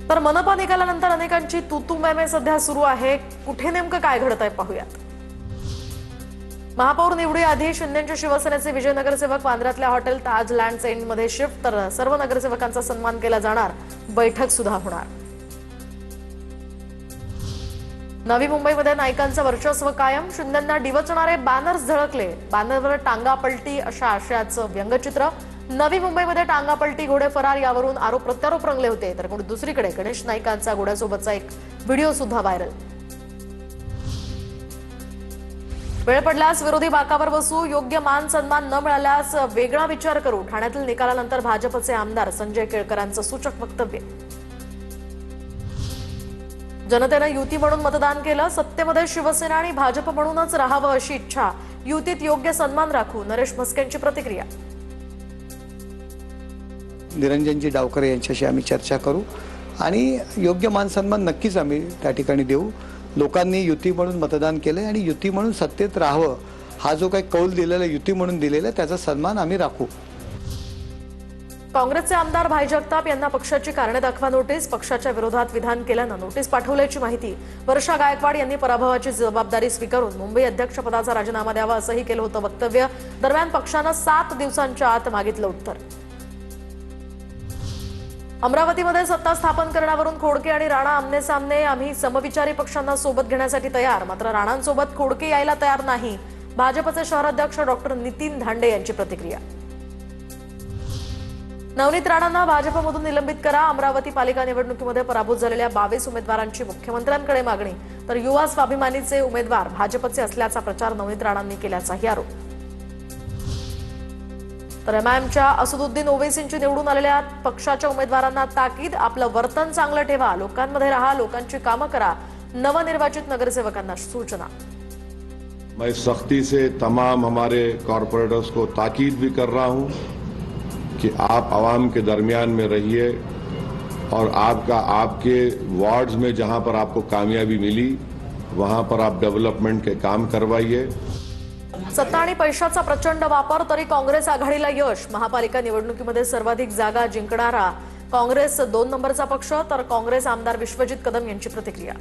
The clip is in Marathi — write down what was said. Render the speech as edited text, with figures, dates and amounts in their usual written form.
तर मनपा निकालानंतर अनेकांची तूतू मैमे सध्या सुरू आहे। कुठे नेमकं काय घडत आहे पाहूयात। महापौर निवडीआधी शिंदेंच्या शिवसेनेचे विजय नगरसेवक वांद्र्यातल्या हॉटेल ताज लँड्स एंड मध्ये शिफ्ट, तर सर्व नगरसेवकांचा सन्मान केला जाणार, बैठक सुद्धा होणार। नवी मुंबईमध्ये नाईकांचं वर्चस्व कायम, शिंदेंना डिवचणारे बॅनर्स झळकले, बॅनरवर टांगा पलटी अशा आशयाचं व्यंगचित्र। नवी मुंबईमध्ये टांगा पलटी घोडे फरार यावरून आरोप प्रत्यारोप रंगले होते, तर दुसरीकडे गणेश नाईकांचा घोड्यासोबतचा एक व्हिडिओ सुद्धा व्हायरल। वेळ पडल्यास विरोधी बाकावर बसू, योग्य मान सन्मान न मिळाल्यास वेगळा विचार करू, ठाण्यातील निकालानंतर भाजपचे आमदार संजय केळकरांचं सूचक वक्तव्य। जनतेने युती म्हणून मतदान केलं, सत्तेमध्ये शिवसेना आणि भाजप म्हणूनच राहावं अशी इच्छा, युतीत योग्य सन्मान राखू, नरेश म्हस्केंची प्रतिक्रिया। निरंजनजी डावकर यांच्याशी आम्ही चर्चा करू आणि योग्य मान सन्मान नक्कीच आम्ही त्या ठिकाणी देऊ। लोकांनी युती म्हणून मतदान केलंय आणि युती म्हणून सत्तेत राहावं हा जो काही कौल दिलेला युती म्हणून दिलेला त्याचा सन्मान आम्ही राखू। काँग्रेसचे आमदार भाई जगताप यांना पक्षाची कारणे दाखवा नोटीस, पक्षाच्या विरोधात विधान केल्यानं नोटीस पाठवल्याची माहिती। वर्षा गायकवाड यांनी पराभवाची जबाबदारी स्वीकारून मुंबई अध्यक्षपदाचा राजीनामा द्यावा असंही केलं होतं वक्तव्य। दरम्यान पक्षानं 7 दिवसांच्या आत मागितलं उत्तर। अमरावतीमध्ये सत्ता स्थापन करण्यावरून खोडके आणि राणा आमने-सामने, आम्ही समविचारी पक्षांना सोबत घेण्यासाठी तयार, मात्र राणांसोबत खोडके यायला तयार नाही, भाजपचे शहराध्यक्ष डॉक्टर नितीन धांडे यांची प्रतिक्रिया। नवनीत राणांना भाजपमधून निलंबित करा, अमरावती पालिका निवडणुकीमध्ये पराभूत झालेल्या 22 उमेदवारांची मुख्यमंत्र्यांकडे मागणी, तर युवा स्वाभिमानीचे उमेदवार भाजपचे असल्याचा प्रचार नवनीत राणांनी केल्याचाही आरोप। तर एमआयएमच्या असदुद्दीन ओवैसींची निवडून आलेल्या पक्षाच्या उमेदवारांना ताकीद, आपलं वर्तन चांगलं ठेवा, लोकांमध्ये राहा, लोकांची कामं करा, नवनिर्वाचित नगरसेवकांना सूचना। मैं सख्ती से तमाम हमारे कॉरपोरेटर्स को ताकीद भी कर रहा हूं कि आप आवाम के दरमियान में रहिए और आपके वार्ड्स में जहां पर आपको कामयाबी मिली वहां पर आप डेवलपमेंट के काम करवाइए। सत्ता आणि पैशाचा प्रचंड वापर तरी काँग्रेस आघाडीला यश, महापालिका निवडणुकीमध्ये सर्वाधिक जागा जिंकणारा काँग्रेस 2 नंबरचा पक्ष, तर काँग्रेस आमदार विश्वजित कदम यांची प्रतिक्रिया।